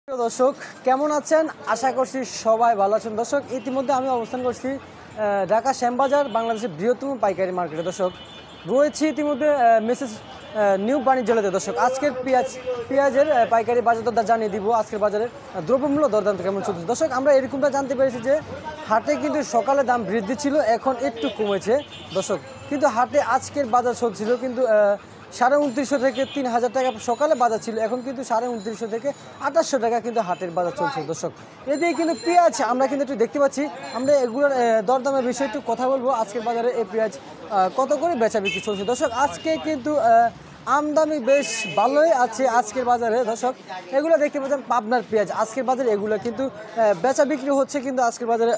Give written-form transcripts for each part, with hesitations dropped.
প্রিয় দর্শক কেমন আছেন? আশা করছি সবাই ভালো আছেন। দর্শক ইতিমধ্যে আমি অবস্থান করছি ঢাকা শ্যামবাজার বাংলাদেশের বৃহত্তম পাইকারি মার্কেটে। দর্শক রয়েছে ইতিমধ্যে মেসেজ নিউ বাণিজ্যালয়তে। দর্শক আজকের পেঁয়াজের পাইকারি বাজার দর জানিয়ে দিব। আজকের বাজারের দ্রব্যমূল্য দরদাম কেমন চলছে। দর্শক আমরা এরকমটা জানতে পেরেছি যে হাটে কিন্তু সকালে দাম বৃদ্ধি ছিল, এখন একটু কমেছে। দর্শক কিন্তু হাটে আজকের বাজার চলছিল কিন্তু 2950 থেকে 3000 টাকা সকালে বাজার ছিল, এখন কিন্তু 2950 থেকে 2800 টাকা কিন্তু হাটের বাজার চলছে। দর্শক এদিকে কিন্তু পেঁয়াজ আমরা কিন্তু একটু দেখতে পাচ্ছি, আমরা এগুলোর দরদামের বিষয়ে একটু কথা বলবো। আজকের বাজারে এই পেঁয়াজ কত করে বেচা বিক্রি চলছে। দর্শক আজকে কিন্তু আমদানি বেশ ভালোই আছে আজকের বাজারে। দর্শক এগুলো দেখতে পাচ্ছেন পাবনার পেঁয়াজ আজকের বাজারে, এগুলো কিন্তু বেচা বিক্রি হচ্ছে কিন্তু আজকের বাজারে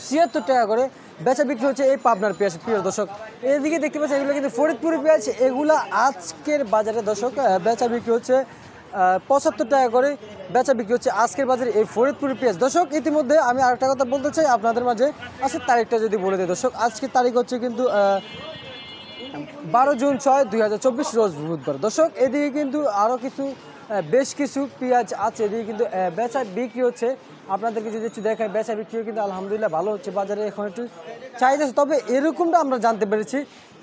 76 টাকা করে বেচা বিক্রি হচ্ছে এই পাবনার পেঁয়াজ। প্রিয় দর্শক এদিকে দেখতে পাচ্ছেন এগুলো কিন্তু ফরিদপুরি পেঁয়াজ, এগুলো আজকের বাজারে দর্শক বেচা বিক্রি হচ্ছে 75 টাকা করে বেচা বিক্রি হচ্ছে আজকের বাজারে এই ফরিদপুরি পেঁয়াজ। দর্শক ইতিমধ্যে আমি আরেকটা কথা বলতে চাই আপনাদের মাঝে, আজকের তারিখটা যদি বলে দিই। দর্শক আজকের তারিখ হচ্ছে কিন্তু 12 জুন 6, 2024 রোজ বুধবার। দর্শক এদিকে কিন্তু আরও কিছু বেশ কিছু পেঁয়াজ আছে, এদিকে কিন্তু বেচা বিক্রি হচ্ছে। আপনাদেরকে যদি একটু দেখায় বেচা বিক্রিও কিন্তু আলহামদুলিল্লাহ ভালো হচ্ছে, বাজারে এখন একটু চাহিদা। তবে এরকমটা আমরা জানতে পেরেছি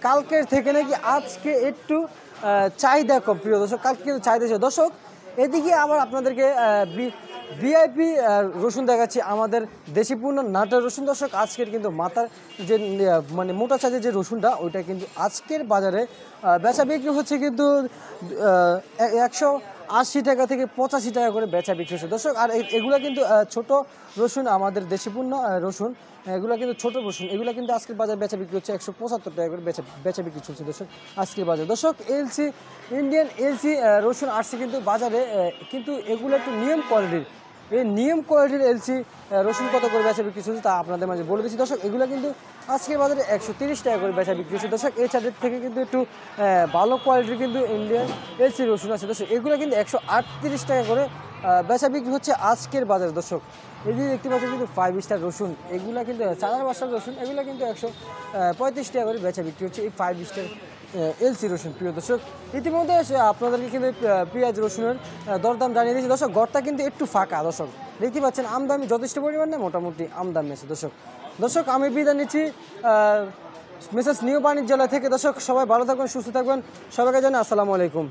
কালকের থেকে নাকি আজকে একটু চাহিদা কম। প্রিয় দর্শক কালকে কিন্তু চাহিদা ছিল। দর্শক এদিকে আবার আপনাদেরকে ভিআইপি রসুন দেখাচ্ছি, আমাদের দেশি পূর্ণ নাটের রসুন। দর্শক আজকের কিন্তু মাথার যে মানে মোটা চাঁদের যে রসুনটা ওইটা কিন্তু আজকের বাজারে বেচা বিক্রি হচ্ছে কিন্তু 180 টাকা থেকে 85 টাকা করে বেচা বিক্রি হচ্ছে। দর্শক আর এগুলো কিন্তু ছোট রসুন, আমাদের দেশি পূর্ণ রসুন, এগুলো কিন্তু ছোট রসুন, এগুলো কিন্তু আজকের বাজার বেচা বিক্রি হচ্ছে 175 টাকা করে বেচা বিক্রি চলছে। দর্শক আজকের বাজার দর্শক এলসি ইন্ডিয়ান এলসি রসুন আসছে কিন্তু বাজারে, কিন্তু এগুলো একটু নিয়ম কোয়ালিটির, এই নিয়ম কোয়ালিটির এলসি রসুন কত করে বেচা বিক্রি চলছে তা আপনাদের মাঝে বলে দিচ্ছি। দর্শক এগুলো কিন্তু আজকের বাজারে 130 টাকা করে বেচা বিক্রি হচ্ছে। দর্শক এই ছাদের থেকে কিন্তু একটু ভালো কোয়ালিটির কিন্তু ইন্ডিয়ান এলসি রসুন আছে। দর্শক এগুলো কিন্তু 138 টাকা করে বেচা বিক্রি হচ্ছে আজকের বাজারে। দর্শক এই যে দেখতে পাচ্ছেন কিন্তু 5 স্টার রসুন, এগুলো কিন্তু চালার বাসার রসুন, এগুলো কিন্তু 135 টাকা করে বেচা বিক্রি হচ্ছে এই 5 স্টার এলসি রসুন। প্রিয় দর্শক ইতিমধ্যে আপনাদেরকে কিন্তু পেঁয়াজ রসুনের দরদাম জানিয়ে দিয়েছি। দর্শক গড়টা কিন্তু একটু ফাঁকা, দর্শক দেখতে পাচ্ছেন আমদানি যথেষ্ট পরিমাণে মোটামুটি আমদানি আছে। দর্শক আমি বিদায় নিচ্ছি মেসেজ নিউ বাণিজ্যালয় থেকে। দর্শক সবাই ভালো থাকবেন, সুস্থ থাকবেন, সবাইকে জানাই আসসালামু আলাইকুম।